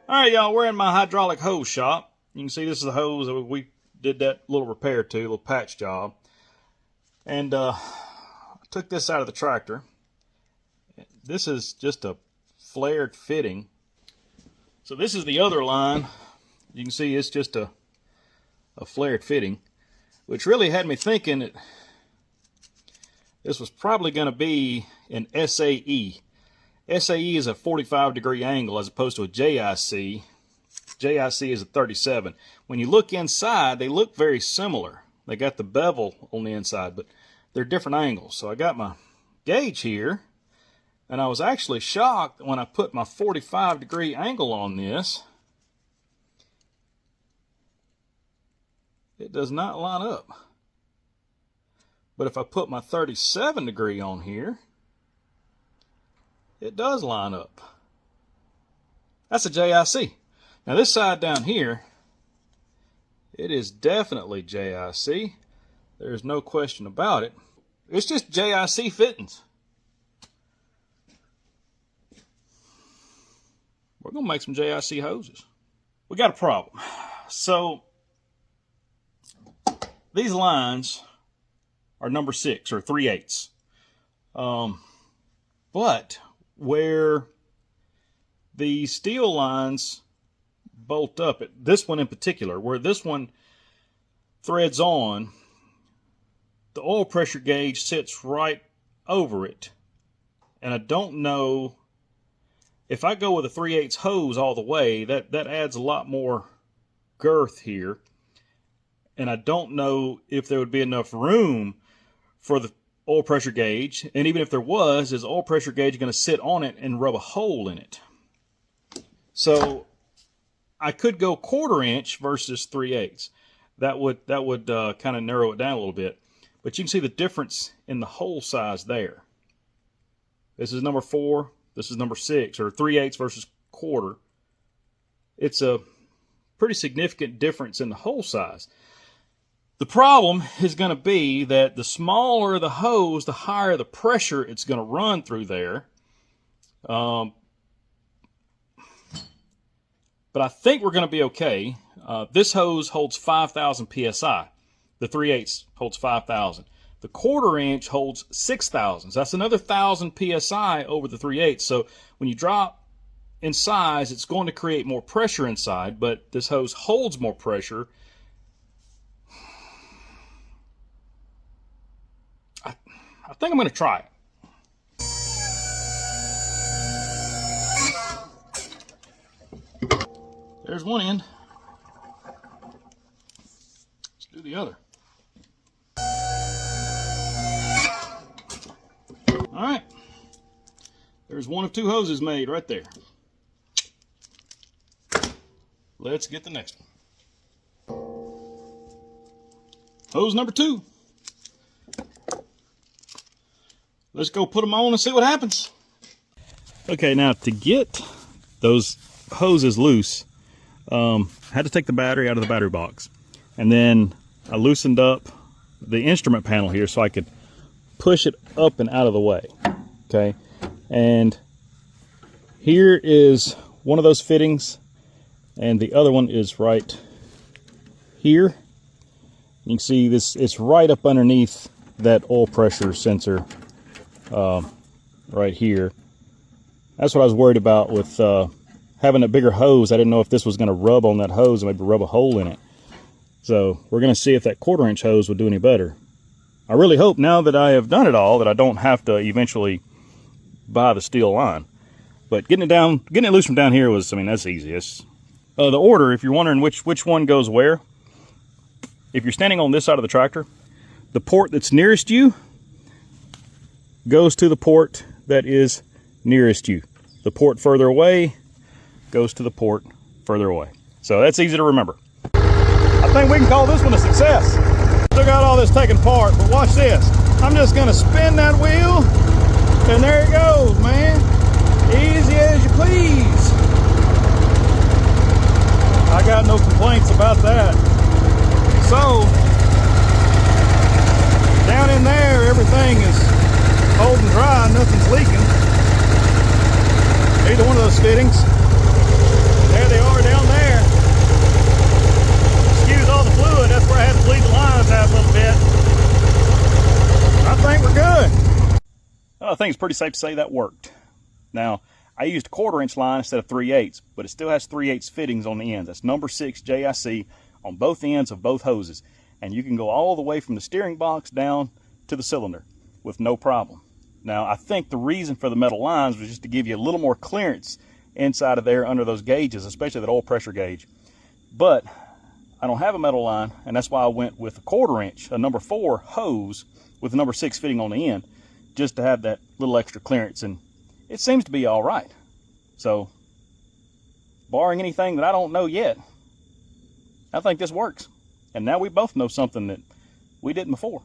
All right, y'all, we're in my hydraulic hose shop. You can see this is the hose that we did that little repair to, a little patch job. And I took this out of the tractor. This is just a flared fitting. So this is the other line. You can see it's just a flared fitting, which really had me thinking that this was probably going to be an SAE. SAE is a 45-degree angle as opposed to a JIC. JIC is a 37. When you look inside, they look very similar. They got the bevel on the inside, but they're different angles. So I got my gauge here, and I was actually shocked when I put my 45-degree angle on this. It does not line up. But if I put my 37-degree on here, it does line up. That's a JIC. Now this side down here, it is definitely JIC. There's no question about it. It's just JIC fittings. We're going to make some JIC hoses. We got a problem. So these lines are number 6 or 3/8. But where the steel lines bolt up, this one in particular, where this one threads on, the oil pressure gauge sits right over it. And I don't know, if I go with a 3/8 hose all the way, that adds a lot more girth here. And I don't know if there would be enough room for the oil pressure gauge, and even if there was, is the oil pressure gauge going to sit on it and rub a hole in it? So I could go 1/4 inch versus 3/8. That would kind of narrow it down a little bit. But you can see the difference in the hole size there. This is number 4. This is number 6, or 3/8 versus 1/4. It's a pretty significant difference in the hole size. The problem is going to be that the smaller the hose, the higher the pressure it's going to run through there. But I think we're going to be okay. This hose holds 5,000 PSI. The 3/8 holds 5,000. The 1/4 inch holds 6,000. So that's another 1,000 PSI over the 3/8. So when you drop in size, it's going to create more pressure inside, but this hose holds more pressure. I think I'm going to try it. There's one end. Let's do the other. All right. There's one of 2 hoses made right there. Let's get the next one. Hose number 2. Let's go put them on and see what happens. Okay, now to get those hoses loose, I had to take the battery out of the battery box. And then I loosened up the instrument panel here so I could push it up and out of the way. Okay, and here is one of those fittings, and the other one is right here. You can see this, it's right up underneath that oil pressure sensor. Right here. That's what I was worried about with having a bigger hose. I didn't know if this was going to rub on that hose and maybe rub a hole in it. So we're going to see if that 1/4 inch hose would do any better. I really hope now that I have done it all that I don't have to eventually buy the steel line. But getting it loose from down here was, I mean, that's easy. It's, the order, if you're wondering which one goes where, if you're standing on this side of the tractor, the port that's nearest you goes to the port that is nearest you. The port further away goes to the port further away. So that's easy to remember. I think we can call this one a success. Still got all this taken apart, but watch this. I'm just gonna spin that wheel, and there it goes, man. Easy as you please. I got no complaints about that. So, down in there, everything is holding dry, nothing's leaking. Either one of those fittings. There they are. I think it's pretty safe to say that worked. Now, I used a 1/4 inch line instead of 3/8, but it still has 3/8 fittings on the ends. That's number 6 JIC on both ends of both hoses. And you can go all the way from the steering box down to the cylinder with no problem. Now, I think the reason for the metal lines was just to give you a little more clearance inside of there under those gauges, especially that oil pressure gauge. But I don't have a metal line, and that's why I went with a 1/4 inch, a number 4 hose with a number 6 fitting on the end, just to have that little extra clearance, and it seems to be all right. So, barring anything that I don't know yet, I think this works. And now we both know something that we didn't before.